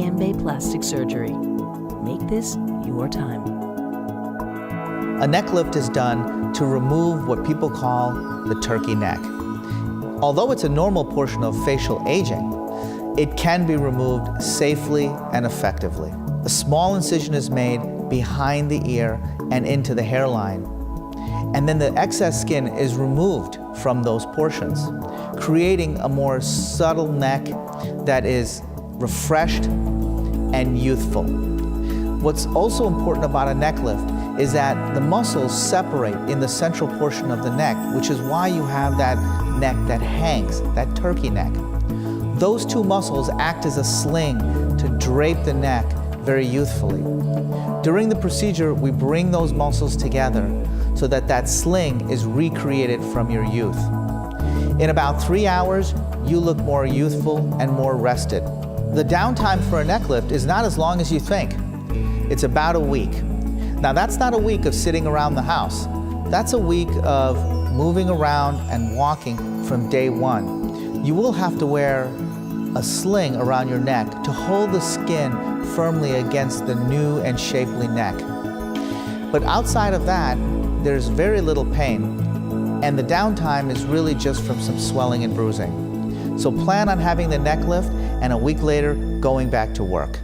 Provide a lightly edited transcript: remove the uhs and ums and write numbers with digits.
Ambay Plastic Surgery. Make this your time. A neck lift is done to remove what people call the turkey neck. Although it's a normal portion of facial aging, it can be removed safely and effectively. A small incision is made behind the ear and into the hairline, and then the excess skin is removed from those portions, creating a more subtle neck that is refreshed and youthful. What's also important about a neck lift is that the muscles separate in the central portion of the neck, which is why you have that neck that hangs, that turkey neck. Those two muscles act as a sling to drape the neck very youthfully. During the procedure, we bring those muscles together so that that sling is recreated from your youth. In about 3 hours, you look more youthful and more rested. The downtime for a neck lift is not as long as you think. It's about a week. Now, that's not a week of sitting around the house. That's a week of moving around and walking from day one. You will have to wear a sling around your neck to hold the skin firmly against the new and shapely neck. But outside of that, there's very little pain, and the downtime is really just from some swelling and bruising. So plan on having the neck lift and a week later going back to work.